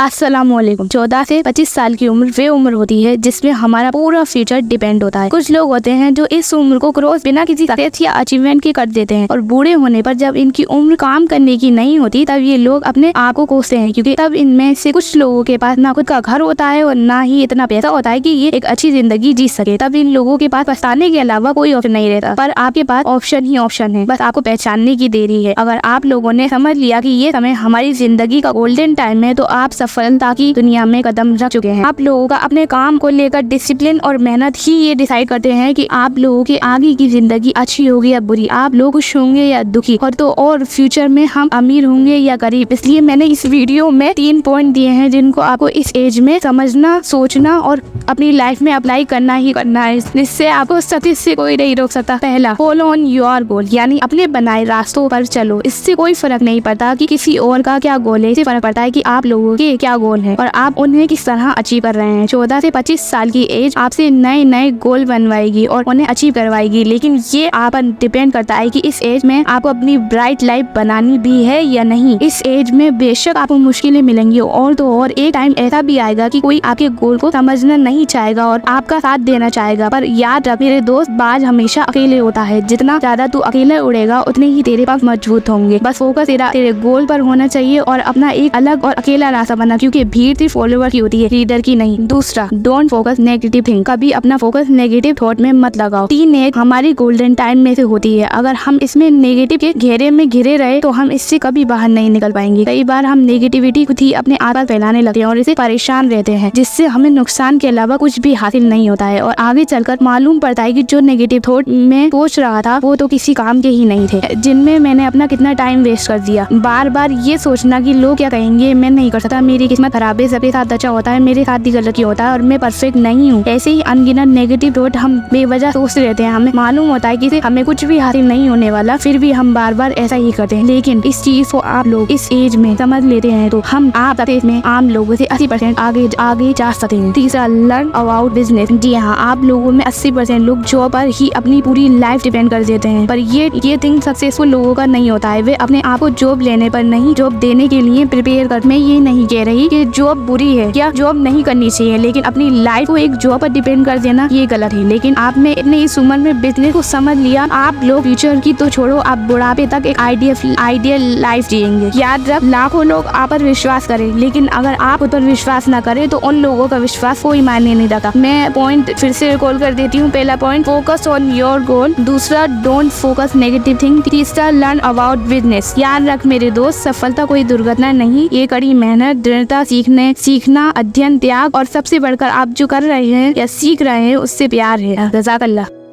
अस्सलामुअलैकुम। 14 से 25 साल की उम्र वे उम्र होती है जिसमें हमारा पूरा फ्यूचर डिपेंड होता है। कुछ लोग होते हैं जो इस उम्र को क्रॉस बिना किसी सक्सेस या अचीवमेंट के कर देते हैं और बूढ़े होने पर जब इनकी उम्र काम करने की नहीं होती तब ये लोग अपने आप को कोसते हैं, क्योंकि तब इनमें से कुछ लोगों के पास ना खुद का घर होता है और ना ही इतना पैसा होता है कि ये एक अच्छी जिंदगी जी सके। तब इन लोगों के पास पछताने के अलावा कोई ऑप्शन नहीं रहता, पर आपके पास ऑप्शन ही ऑप्शन है, बस आपको पहचानने की देरी है। अगर आप लोगों ने समझ लिया कि ये समय हमारी जिंदगी का गोल्डन टाइम है तो आप सफलता की दुनिया में कदम रख चुके हैं। आप लोगों का अपने काम को लेकर डिसिप्लिन और मेहनत ही ये डिसाइड करते हैं कि आप लोगों के आगे की जिंदगी अच्छी होगी या बुरी, आप लोग खुश होंगे या दुखी, और फ्यूचर में हम अमीर होंगे या गरीब। इसलिए मैंने इस वीडियो में 3 पॉइंट दिए हैं जिनको आपको इस एज में समझना, सोचना और अपनी लाइफ में अप्लाई करना ही करना है, जिससे आपको सक्सेस से कोई नहीं रोक सकता। पहला, फॉलो ऑन योर गोल, यानी अपने बनाए रास्तों पर चलो। इससे कोई फर्क नहीं पड़ता कि किसी और का क्या गोल है, इससे फर्क पड़ता है कि आप लोगों के क्या गोल है और आप उन्हें किस तरह अचीव कर रहे हैं। 14 से 25 साल की एज आपसे नए नए गोल बनवाएगी और उन्हें अचीव करवाएगी, लेकिन ये आप पर डिपेंड करता है कि इस एज में आपको अपनी ब्राइट लाइफ बनानी भी है या नहीं। इस एज में बेशक आपको मुश्किलें मिलेंगी और एक टाइम ऐसा भी आएगा कि कोई आपके गोल को समझना नहीं चाहेगा और आपका साथ देना चाहेगा, पर याद रख मेरे दोस्त, बाज हमेशा अकेले होता है। जितना ज्यादा तू अकेले उड़ेगा उतने ही तेरे पास मजबूत होंगे। बस फोकस तेरे गोल पर होना चाहिए और अपना एक अलग और अकेला रास्ता बना, क्योंकि भीड़ सिर्फ फॉलोवर की होती है, लीडर की नहीं। दूसरा, डोंट फोकस नेगेटिव थिंग, कभी अपना फोकस नेगेटिव थॉट में मत लगाओ। 3 एज हमारी गोल्डन टाइम में से होती है, अगर हम इसमें नेगेटिव के घेरे में घिरे रहे तो हम इससे कभी बाहर नहीं निकल पाएंगे। कई बार हम नेगेटिविटी खुद ही अपने आसपास फैलाने लगते हैं और इसे परेशान रहते हैं, जिससे हमें नुकसान के अलावा कुछ भी हासिल नहीं होता है और आगे चलकर मालूम पड़ता है कि जो नेगेटिव थॉट में सोच रहा था वो तो किसी काम के ही नहीं थे, जिनमें मैंने अपना कितना टाइम वेस्ट कर दिया। बार बार ये सोचना कि लोग क्या कहेंगे, मैं नहीं कर सकता, मेरी किस्मत खराब है, सबके साथ अच्छा होता है, मेरे साथ ही गलत होता है और मैं परफेक्ट नहीं हूँ। ऐसे ही अनगिनत नेगेटिव थॉट हम बेवजह सोचते रहते हैं। हमें मालूम होता है कि हमें कुछ भी हासिल नहीं होने वाला, फिर भी हम बार बार ऐसा ही करते हैं। लेकिन इस चीज को आप लोग इस एज में समझ लेते हैं तो हम आप में आम लोगों से 80% आगे जा सकते हैं। तीसरा, लर्न अबाउट बिजनेस। जी हाँ, आप लोगों में 80% लोग जॉब पर ही अपनी पूरी लाइफ डिपेंड कर देते हैं, पर ये थिंग सक्सेसफुल लोगों का नहीं होता है। वे अपने आप को जॉब लेने पर नहीं, जॉब देने के लिए प्रिपेयर कर। मैं ये नहीं कह रही कि जॉब बुरी है या जॉब नहीं करनी चाहिए, लेकिन अपनी लाइफ को एक जॉब पर डिपेंड कर देना ये गलत है। लेकिन आपने इतने इस उम्र में बिजनेस को समझ लिया, आप लोग फ्यूचर की तो छोड़ो, आप बुढ़ापे तक एक आइडियल लाइफ जिएंगे। याद रख, लाखों लोग आप पर विश्वास करें, लेकिन अगर आप उन पर विश्वास न करें तो उन लोगों का विश्वास कोई मायने नहीं रखता। मैं पॉइंट फिर से रिकॉल कर देती हूँ। पहला point, focus on your goal. दूसरा, डोंट फोकस नेगेटिव थिंग। तीसरा, लर्न अबाउट बिजनेस। याद रख मेरे दोस्त, सफलता कोई दुर्घटना नहीं, ये कड़ी मेहनत, दृढ़ता, सीखना, अध्ययन, त्याग और सबसे बढ़कर आप जो कर रहे हैं या सीख रहे हैं उससे प्यार है। जज़ाकल्लाह।